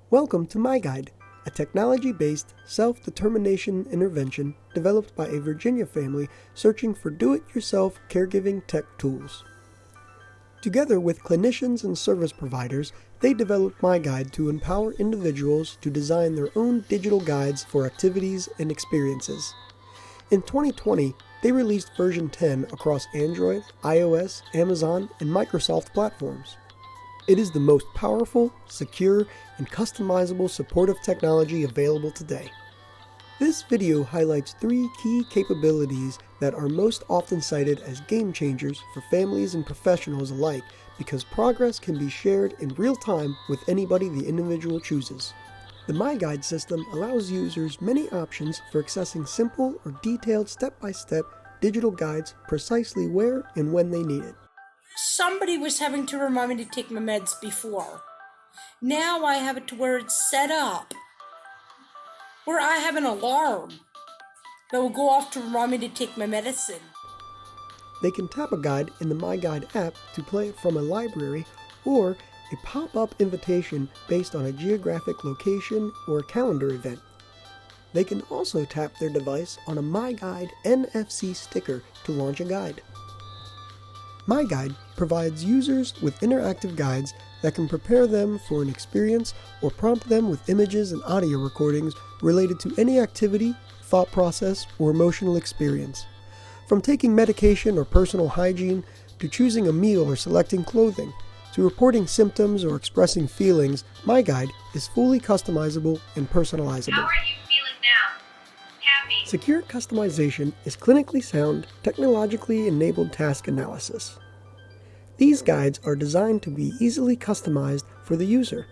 Welcome to MyGuide, a technology-based self-determination intervention developed by a Virginia family searching for do-it-yourself caregiving tech tools. Together with clinicians and service providers, they developed MyGuide to empower individuals to design their own digital guides for activities and experiences. In 2020, they released version 10 across Android, iOS, Amazon, and Microsoft platforms. It is the most powerful, secure, and customizable supportive technology available today. This video highlights 3 key capabilities that are most often cited as game changers for families and professionals alike because progress can be shared in real time with anybody the individual chooses. The MyGuide system allows users many options for accessing simple or detailed step-by-step digital guides precisely where and when they need it. Somebody was having to remind me to take my meds before. Now I have it to where it's set up, where I have an alarm that will go off to remind me to take my medicine. They can tap a guide in the MyGuide app to play it from a library or a pop-up invitation based on a geographic location or a calendar event. They can also tap their device on a MyGuide NFC sticker to launch a guide. MyGuide provides users with interactive guides that can prepare them for an experience or prompt them with images and audio recordings related to any activity, thought process, or emotional experience. From taking medication or personal hygiene, to choosing a meal or selecting clothing, to reporting symptoms or expressing feelings, MyGuide is fully customizable and personalizable. How are you feeling now? Happy. Secure customization is clinically sound, technologically enabled task analysis. These guides are designed to be easily customized for the user.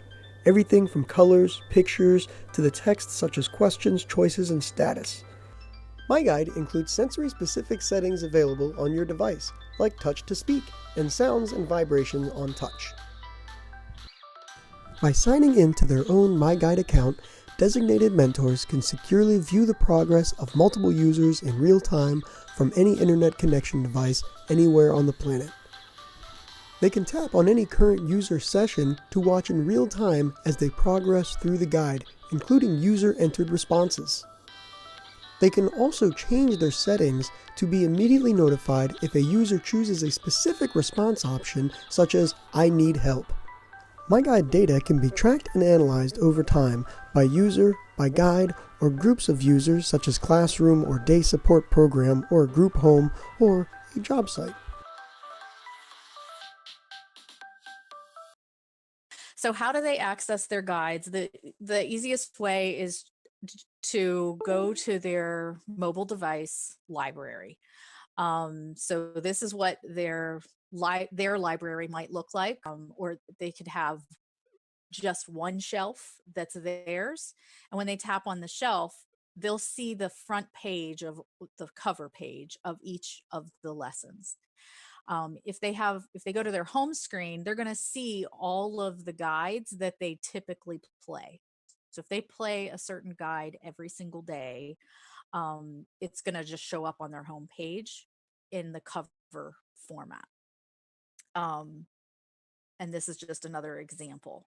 Everything from colors, pictures, to the text such as questions, choices, and status. MyGuide includes sensory-specific settings available on your device, like touch to speak, and sounds and vibrations on touch. By signing in to their own MyGuide account, designated mentors can securely view the progress of multiple users in real time from any internet connection device anywhere on the planet. They can tap on any current user session to watch in real time as they progress through the guide, including user-entered responses. They can also change their settings to be immediately notified if a user chooses a specific response option, such as "I need help." MyGuide data can be tracked and analyzed over time by user, by guide, or groups of users such as classroom or day support program or a group home or a job site. So how do they access their guides? The easiest way is to go to their mobile device library. So this is what their library might look like, or they could have just one shelf that's theirs. And when they tap on the shelf, they'll see the front page of the cover page of each of the lessons. If they go to their home screen, they're going to see all of the guides that they typically play. So if they play a certain guide every single day, it's going to just show up on their home page in the cover format. And this is just another example.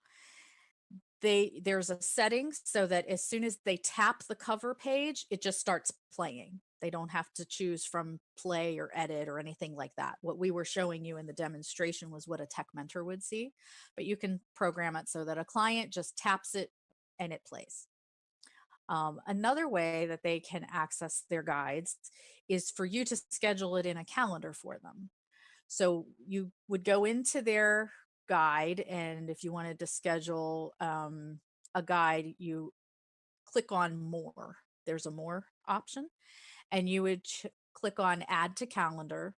There's a setting so that as soon as they tap the cover page, it just starts playing. They don't have to choose from play or edit or anything like that. What we were showing you in the demonstration was what a TechMentor would see, but you can program it so that a client just taps it and it plays. Another way that they can access their guides is for you to schedule it in a calendar for them. So you would go into their guide, and if you wanted to schedule a guide, you click on more. There's a more option, and you would click on add to calendar,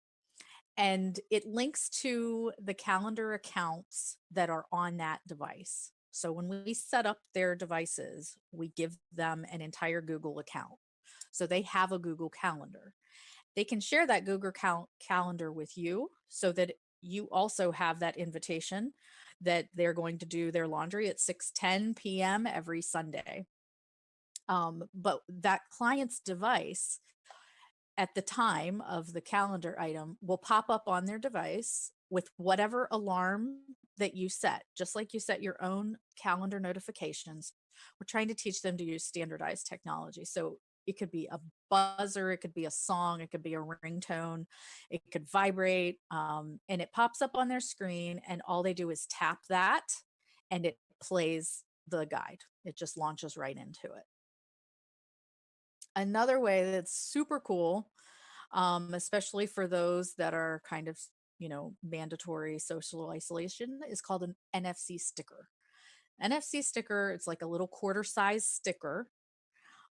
and it links to the calendar accounts that are on that device. So when we set up their devices, we give them an entire Google account. So they have a Google Calendar. They can share that Google Calendar with you so that you also have that invitation that they're going to do their laundry at 6:10 p.m. every Sunday. But that client's device at the time of the calendar item will pop up on their device with whatever alarm that you set, just like you set your own calendar notifications. We're trying to teach them to use standardized technology. So it could be a buzzer, it could be a song, it could be a ringtone, it could vibrate, and it pops up on their screen, and all they do is tap that, and it plays the guide. It just launches right into it. Another way that's super cool, especially for those that are kind of, mandatory social isolation, is called an NFC sticker. NFC sticker, it's like a little quarter size sticker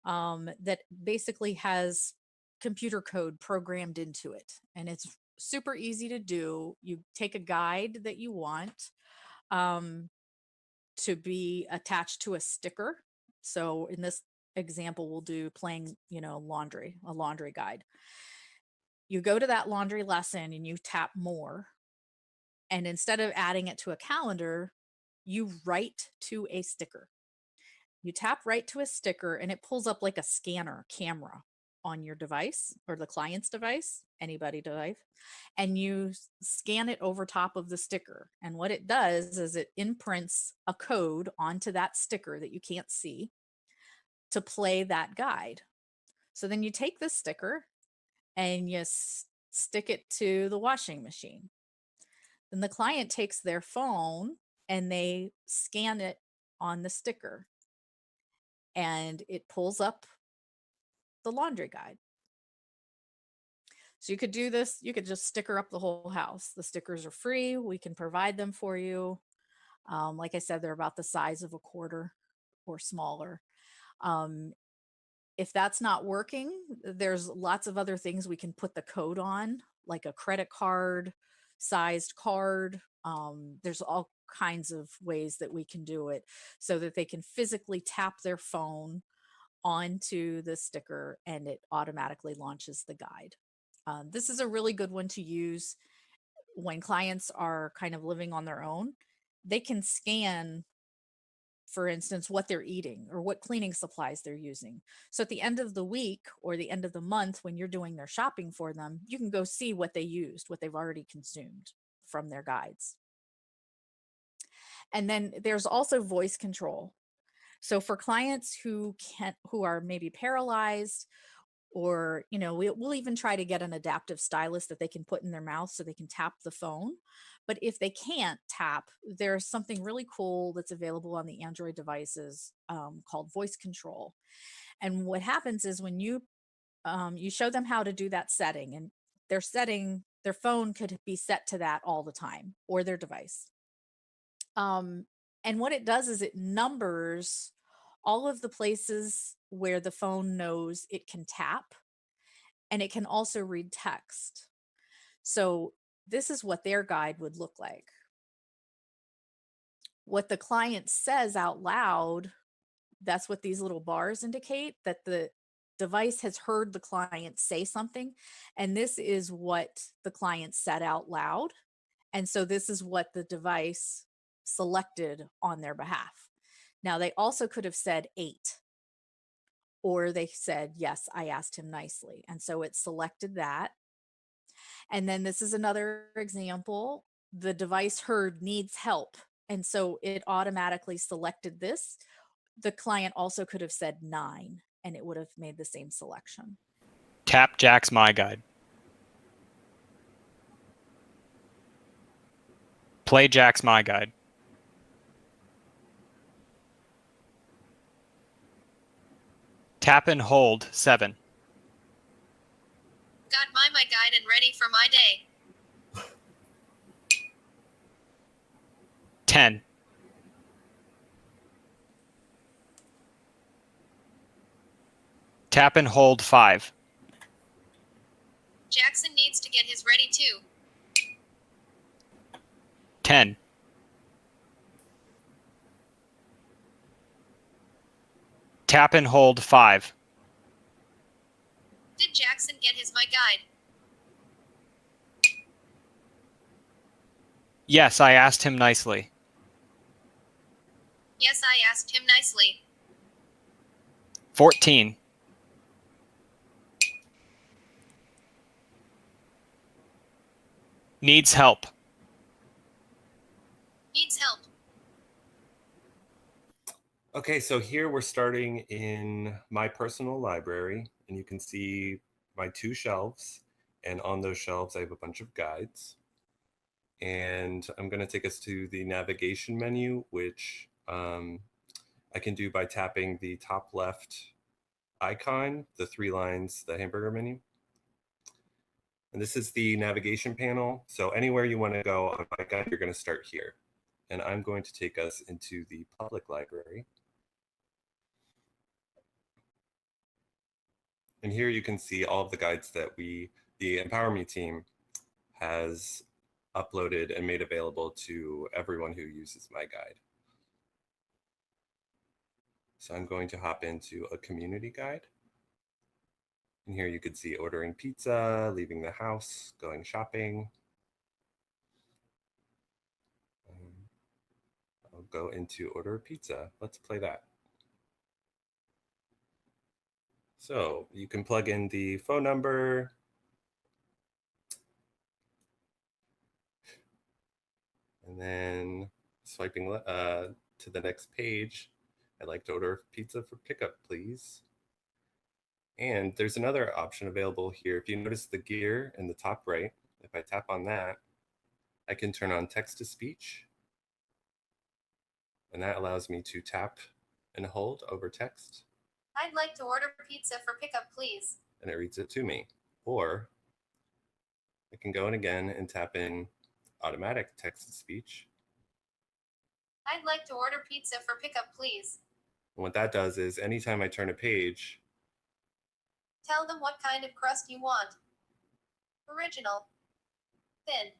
that basically has computer code programmed into it. And it's super easy to do. You take a guide that you want um, to be attached to a sticker. So in this example, we'll do playing, laundry, a laundry guide. You go to that laundry lesson and you tap more. And instead of adding it to a calendar, you write to a sticker. You tap right to a sticker and it pulls up like a scanner camera on your device or the client's device, anybody device, and you scan it over top of the sticker. And what it does is it imprints a code onto that sticker that you can't see to play that guide. So then you take the sticker and you stick it to the washing machine. Then the client takes their phone and they scan it on the sticker and it pulls up the laundry guide. So you could do this, you could just sticker up the whole house. The stickers are free. We can provide them for you. Like I said, they're about the size of a quarter or smaller. Um, if that's not working, there's lots of other things we can put the code on, like a credit card, sized card. There's all kinds of ways that we can do it so that they can physically tap their phone onto the sticker and it automatically launches the guide. This is a really good one to use when clients are kind of living on their own. They can scan, for instance, what they're eating or what cleaning supplies they're using. So at the end of the week or the end of the month, when you're doing their shopping for them, you can go see what they used, what they've already consumed from their guides. And then there's also voice control. So for clients who are maybe paralyzed, or we'll even try to get an adaptive stylus that they can put in their mouth so they can tap the phone. But if they can't tap, there's something really cool that's available on the Android devices called voice control. And what happens is when you show them how to do that setting, and their phone could be set to that all the time, or their device. And what it does is it numbers all of the places where the phone knows it can tap, and it can also read text. So this is what their guide would look like. What the client says out loud, that's what these little bars indicate, that the device has heard the client say something. And this is what the client said out loud. And so this is what the device selected on their behalf. Now, they also could have said 8, or they said, yes, I asked him nicely. And so it selected that. And then this is another example. The device heard needs help. And so it automatically selected this. The client also could have said 9, and it would have made the same selection. Tap Jack's MyGuide. Play Jack's MyGuide. Tap and hold 7. Got my guide and ready for my day. 10. Tap and hold 5. Jackson needs to get his ready too. 10. Tap and hold 5. Did Jackson get his MyGuide? Yes, I asked him nicely. Yes, I asked him nicely. 14. Needs help. Needs help. Okay, so here we're starting in my personal library, and you can see my 2 shelves, and on those shelves I have a bunch of guides. And I'm going to take us to the navigation menu, which I can do by tapping the top left icon, the 3 lines, the hamburger menu. And this is the navigation panel. So anywhere you want to go on MyGuide, you're going to start here. And I'm going to take us into the public library. And here you can see all of the guides that the Empower Me team, has uploaded and made available to everyone who uses MyGuide. So I'm going to hop into a community guide. And here you can see ordering pizza, leaving the house, going shopping. I'll go into order a pizza. Let's play that. So you can plug in the phone number. And then swiping to the next page, I'd like to order pizza for pickup, please. And there's another option available here. If you notice the gear in the top right, if I tap on that, I can turn on text to speech. And that allows me to tap and hold over text. I'd like to order pizza for pickup, please. And it reads it to me. Or I can go in again and tap in automatic text to speech. I'd like to order pizza for pickup, please. And what that does is anytime I turn a page, Tell them what kind of crust you want. Original. Thin.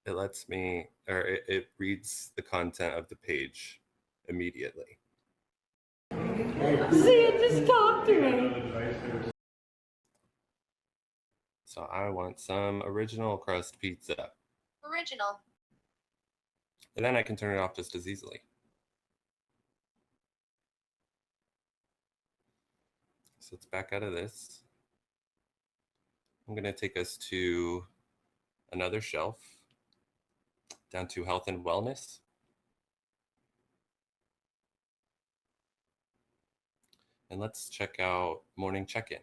it lets me, or it reads the content of the page immediately. See, just talk to me. So I want some original crust pizza. Original. And then I can turn it off just as easily. So let's back out of this. I'm going to take us to another shelf, down to health and wellness. And let's check out morning check-in.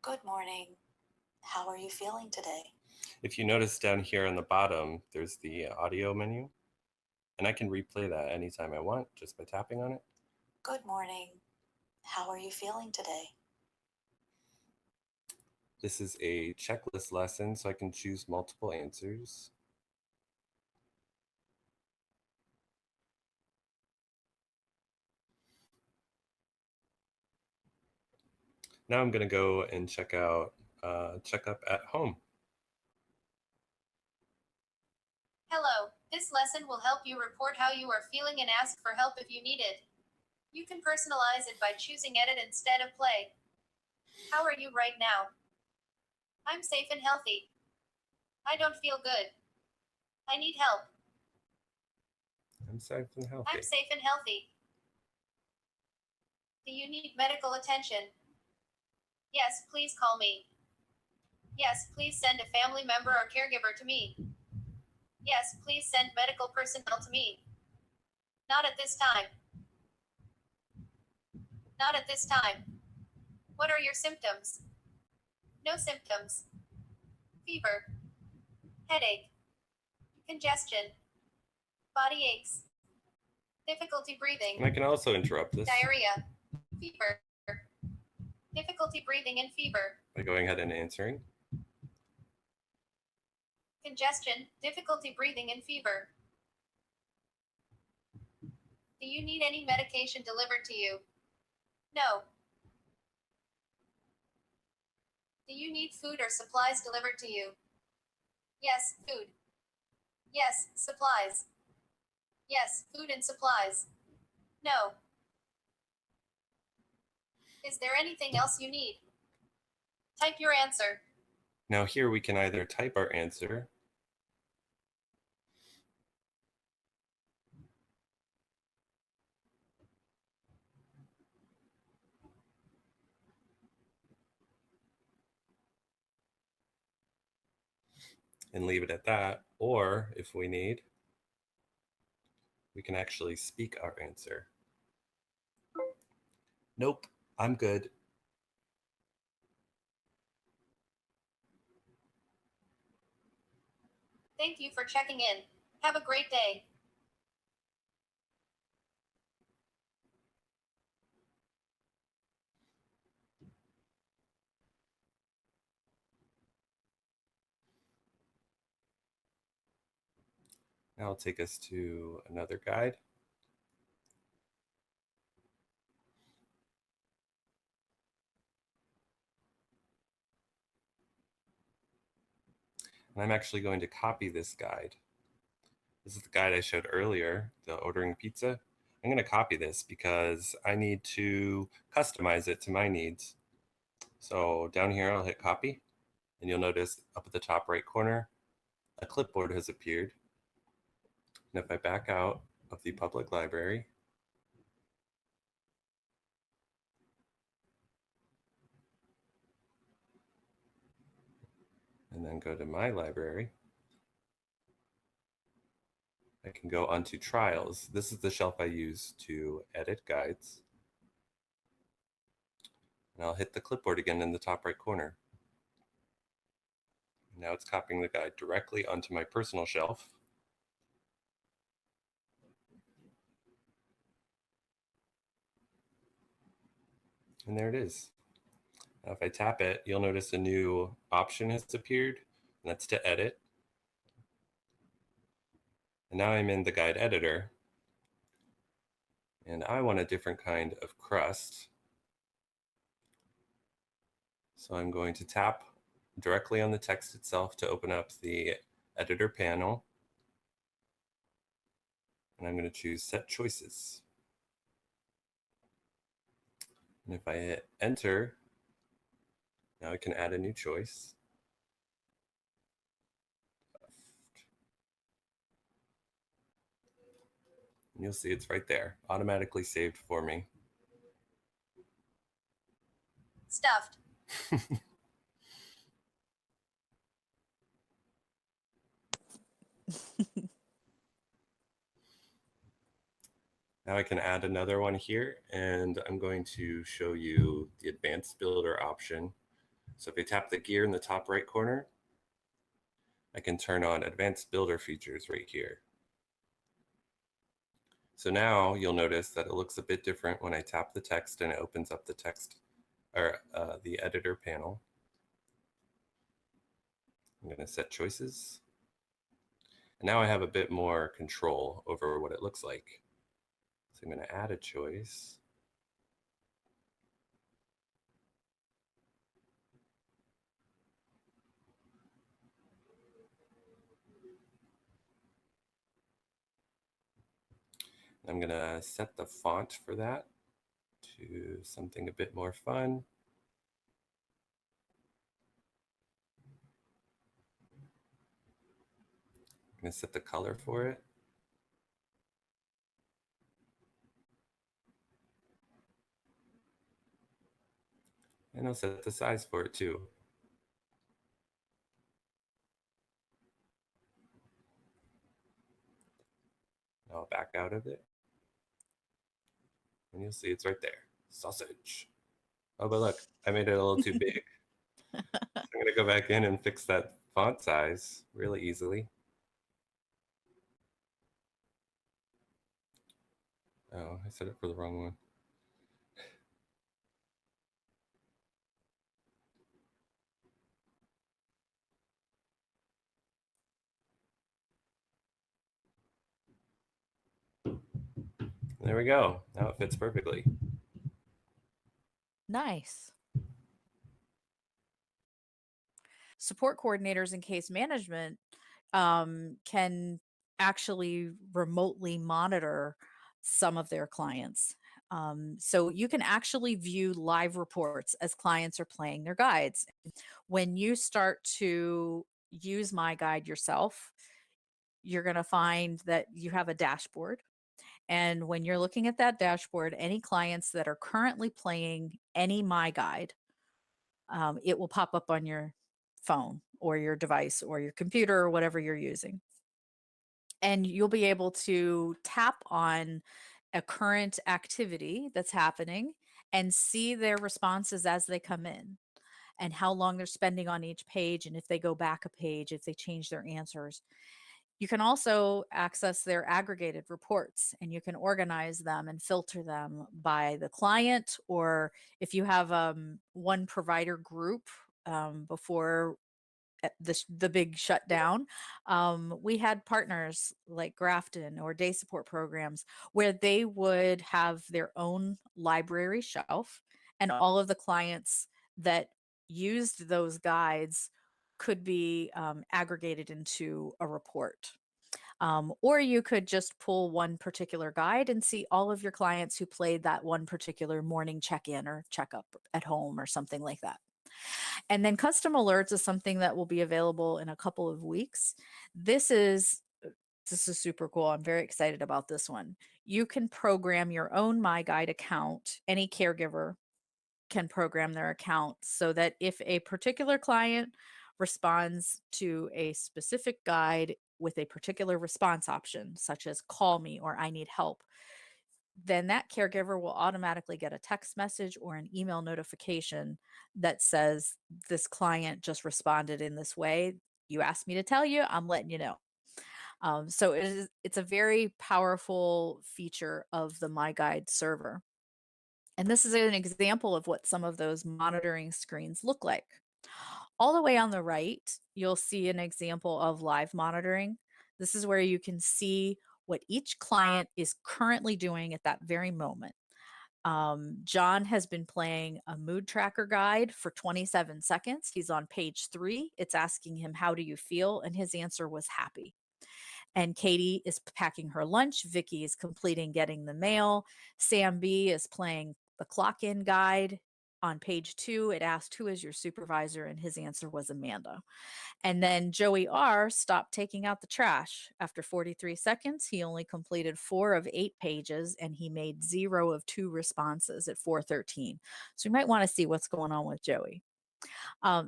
Good morning. How are you feeling today? If you notice down here on the bottom, there's the audio menu. And I can replay that anytime I want just by tapping on it. Good morning. How are you feeling today? This is a checklist lesson, so I can choose multiple answers. Now I'm going to go and check out checkup at home. Hello. This lesson will help you report how you are feeling and ask for help if you need it. You can personalize it by choosing edit instead of play. How are you right now? I'm safe and healthy. I don't feel good. I need help. I'm safe and healthy. I'm safe and healthy. Do you need medical attention? Yes, please call me. Yes, please send a family member or caregiver to me. Yes, please send medical personnel to me. Not at this time. Not at this time. What are your symptoms? No symptoms. Fever. Headache. Congestion. Body aches. Difficulty breathing. And I can also interrupt this Diarrhea. Fever. Difficulty breathing and fever. by going ahead and answering. Congestion, difficulty breathing and fever. Do you need any medication delivered to you? No. Do you need food or supplies delivered to you? Yes, food. Yes, supplies. Yes, food and supplies. No. Is there anything else you need? Type your answer. Now here we can either type our answer and leave it at that. Or if we need, we can actually speak our answer. Nope, I'm good. Thank you for checking in. Have a great day. Now it'll take us to another guide. And I'm actually going to copy this guide. This is the guide I showed earlier, the ordering pizza. I'm going to copy this because I need to customize it to my needs. So down here, I'll hit copy, and you'll notice up at the top right corner, a clipboard has appeared. And if I back out of the public library, and then go to my library, I can go onto trials. This is the shelf I use to edit guides. And I'll hit the clipboard again in the top right corner. Now it's copying the guide directly onto my personal shelf. And there it is. Now if I tap it, you'll notice a new option has appeared, and that's to edit. And now I'm in the guide editor, and I want a different kind of crust. So I'm going to tap directly on the text itself to open up the editor panel. And I'm going to choose Set Choices. And if I hit Enter, now I can add a new choice. And you'll see it's right there, automatically saved for me. Stuffed. Now I can add another one here, and I'm going to show you the advanced builder option. So if I tap the gear in the top right corner, I can turn on advanced builder features right here. So now you'll notice that it looks a bit different when I tap the text and it opens up the text or the editor panel. I'm going to set choices. And now I have a bit more control over what it looks like. So I'm going to add a choice. I'm going to set the font for that to something a bit more fun. I'm going to set the color for it. And I'll set the size for it too. Now I'll back out of it. And you'll see it's right there. Sausage. Oh, but look, I made it a little too big. So I'm going to go back in and fix that font size really easily. Oh, I set it for the wrong one. There we go. Now it fits perfectly. Nice. Support coordinators in case management can actually remotely monitor some of their clients. So you can actually view live reports as clients are playing their guides. When you start to use MyGuide yourself, you're going to find that you have a dashboard. And when you're looking at that dashboard, any clients that are currently playing any MyGuide, it will pop up on your phone or your device or your computer or whatever you're using. And you'll be able to tap on a current activity that's happening and see their responses as they come in and how long they're spending on each page, and if they go back a page, if they change their answers. You can also access their aggregated reports, and you can organize them and filter them by the client, or if you have one provider group before the big shutdown, we had partners like Grafton or day support programs where they would have their own library shelf, and all of the clients that used those guides could be aggregated into a report. Or you could just pull one particular guide and see all of your clients who played that one particular morning check-in or checkup at home or something like that. And then custom alerts is something that will be available in a couple of weeks. This is super cool. I'm very excited about this one. You can program your own MyGuide account. Any caregiver can program their account so that if a particular client responds to a specific guide with a particular response option, such as call me or I need help, then that caregiver will automatically get a text message or an email notification that says this client just responded in this way. You asked me to tell you, I'm letting you know. So it's a very powerful feature of the MyGuide server. And this is an example of what some of those monitoring screens look like. All the way on the right, you'll see an example of live monitoring. This is where you can see what each client is currently doing at that very moment. John has been playing a mood tracker guide for 27 seconds. He's on page 3. It's asking him, how do you feel? And his answer was happy. And Katie is packing her lunch. Vicky is completing getting the mail. Sam B is playing the clock in guide. On page 2, it asked, who is your supervisor? And his answer was Amanda. And then Joey R stopped taking out the trash. After 43 seconds, he only completed 4 of 8 pages, and he made 0 of 2 responses at 4:13. So you might want to see what's going on with Joey.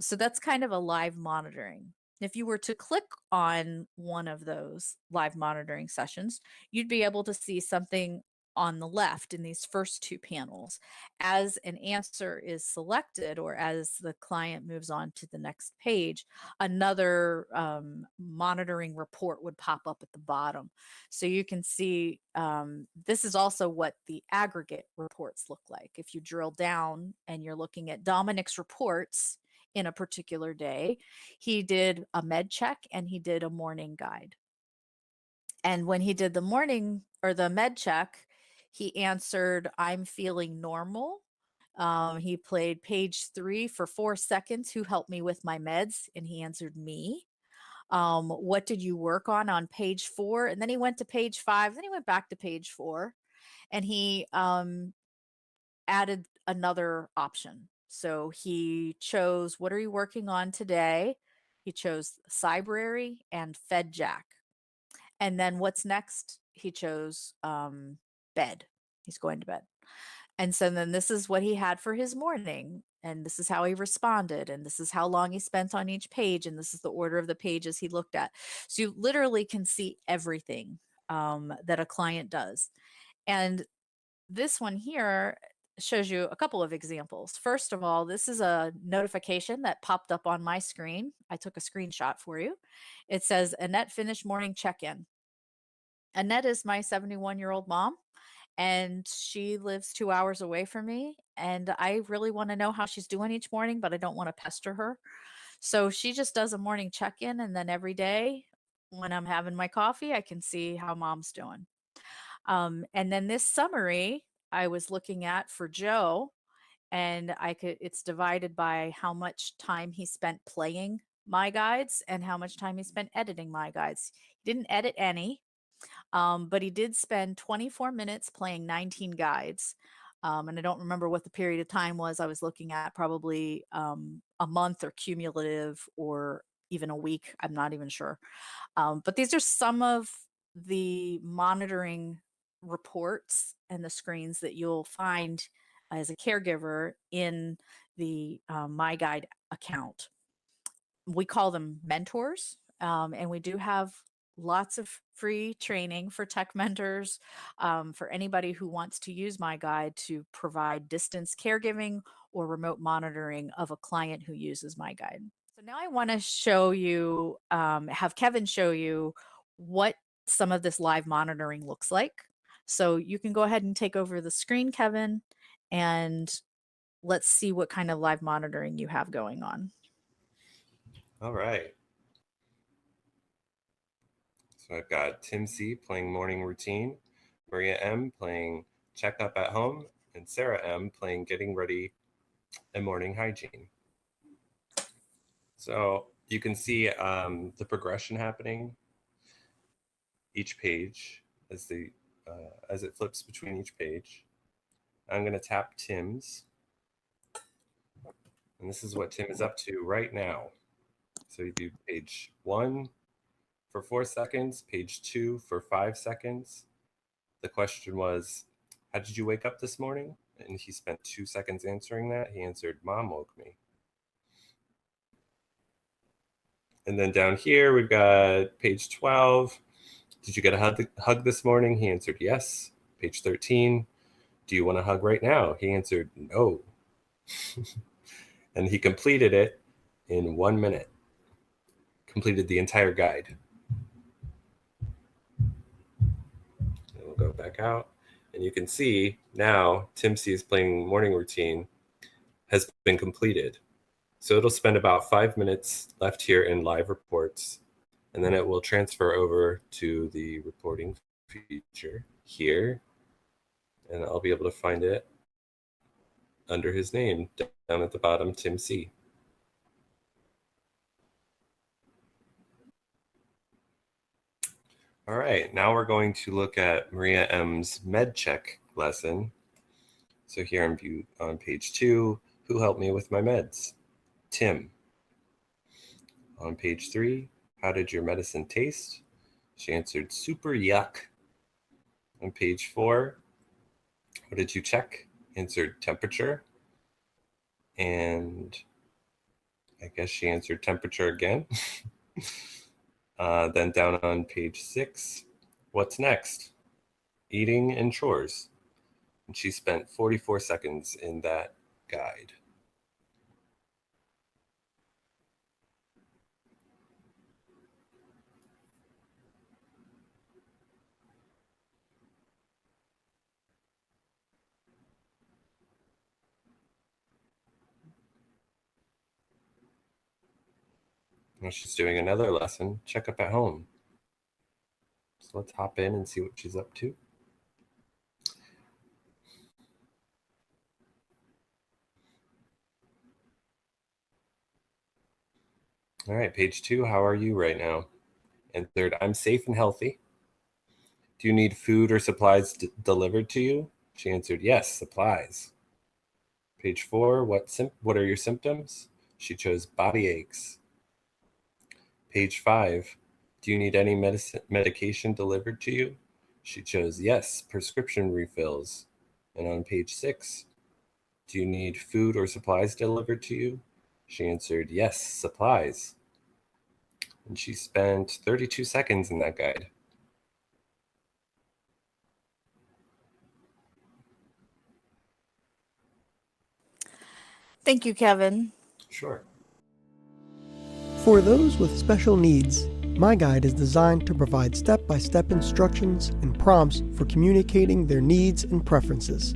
So that's kind of a live monitoring. If you were to click on one of those live monitoring sessions, you'd be able to see something on the left in these first 2 panels. As an answer is selected, or as the client moves on to the next page, another monitoring report would pop up at the bottom. So you can see this is also what the aggregate reports look like. If you drill down and you're looking at Dominic's reports in a particular day, he did a med check and he did a morning guide. And when he did the morning or the med check, he answered, I'm feeling normal. He played page 3 for 4 seconds. Who helped me with my meds? And he answered me. What did you work on page 4? And then he went to page 5. Then he went back to page 4, and he added another option. So he chose, what are you working on today? He chose Cybrary and FedJack. And then what's next? He chose bed. He's going to bed. And so then this is what he had for his morning. And this is how he responded. And this is how long he spent on each page. And this is the order of the pages he looked at. So you literally can see everything that a client does. And this one here shows you a couple of examples. First of all, this is a notification that popped up on my screen. I took a screenshot for you. It says, Annette finished morning check-in. Annette is my 71-year-old mom, and she lives 2 hours away from me. And I really want to know how she's doing each morning, but I don't want to pester her. So she just does a morning check-in, and then every day when I'm having my coffee, I can see how mom's doing. And then this summary I was looking at for Joe, and it's divided by how much time he spent playing my guides and how much time he spent editing my guides. He didn't edit any, but he did spend 24 minutes playing 19 guides. And I don't remember what the period of time was I was looking at, probably a month or cumulative or even a week. I'm not even sure. But these are some of the monitoring reports and the screens that you'll find as a caregiver in the MyGuide account. we call them mentors, and we do have lots of free training for tech mentors, for anybody who wants to use MyGuide to provide distance caregiving or remote monitoring of a client who uses MyGuide. So now I want to show you, have Kevin show you what some of this live monitoring looks like. So you can go ahead and take over the screen, Kevin, and let's see what kind of live monitoring you have going on. All right. So I've got Tim C playing morning routine, Maria M playing checkup at home, and Sarah M playing getting ready and morning hygiene. So you can see the progression happening each page as it flips between each page. I'm going to tap Tim's, and this is what Tim is up to right now. So you do page 1 for 4 seconds, page 2 for 5 seconds. The question was, how did you wake up this morning? And he spent 2 seconds answering that. He answered, Mom woke me. And then down here, we've got page 12. Did you get a hug this morning? He answered, yes. Page 13. Do you want a hug right now? He answered, no. And he completed it in 1 minute. Completed the entire guide. And we'll go back out. And you can see now Tim C is playing morning routine has been completed. So it'll spend about 5 minutes left here in live reports, and then it will transfer over to the reporting feature here, and I'll be able to find it under his name down at the bottom, Tim C. All right, now we're going to look at Maria M's med check lesson. So here I'm on page 2, who helped me with my meds? Tim. On page 3, how did your medicine taste? She answered, super yuck. On page 4, what did you check? Answered temperature. And I guess she answered temperature again. Then down on page 6, what's next? Eating and chores. And she spent 44 seconds in that guide. Now she's doing another lesson, checkup at home. So let's hop in and see what she's up to. All right, page 2, how are you right now? And third, I'm safe and healthy. Do you need food or supplies delivered to you? She answered, yes, supplies. Page 4, what are your symptoms? She chose body aches. Page 5, do you need any medication delivered to you? She chose yes, prescription refills. And on page 6, do you need food or supplies delivered to you? She answered yes, supplies. And she spent 32 seconds in that guide. Thank you, Kevin. Sure. For those with special needs, MyGuide is designed to provide step-by-step instructions and prompts for communicating their needs and preferences.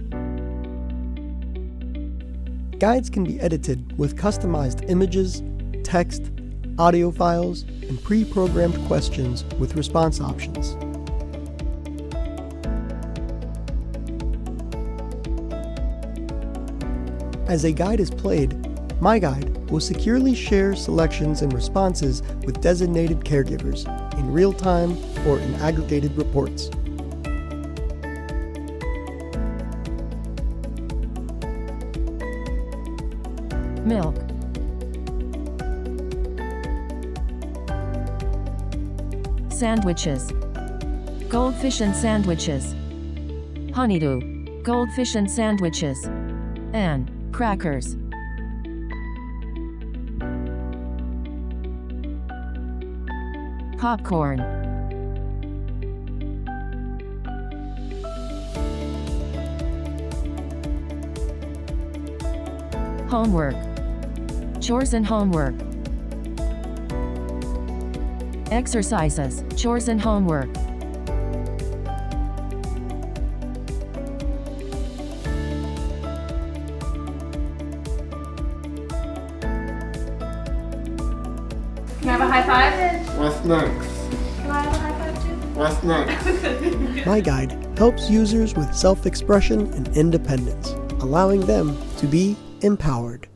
Guides can be edited with customized images, text, audio files, and pre-programmed questions with response options. As a guide is played, MyGuide will securely share selections and responses with designated caregivers in real time or in aggregated reports. Milk. Sandwiches. Goldfish and sandwiches. Honeydew. Goldfish and sandwiches. And crackers. Popcorn. Homework. Chores and homework. Exercises, chores and homework. Can I have a high five? What's next? Can I have a high five too? What's next? MyGuide helps users with self-expression and independence, allowing them to be empowered.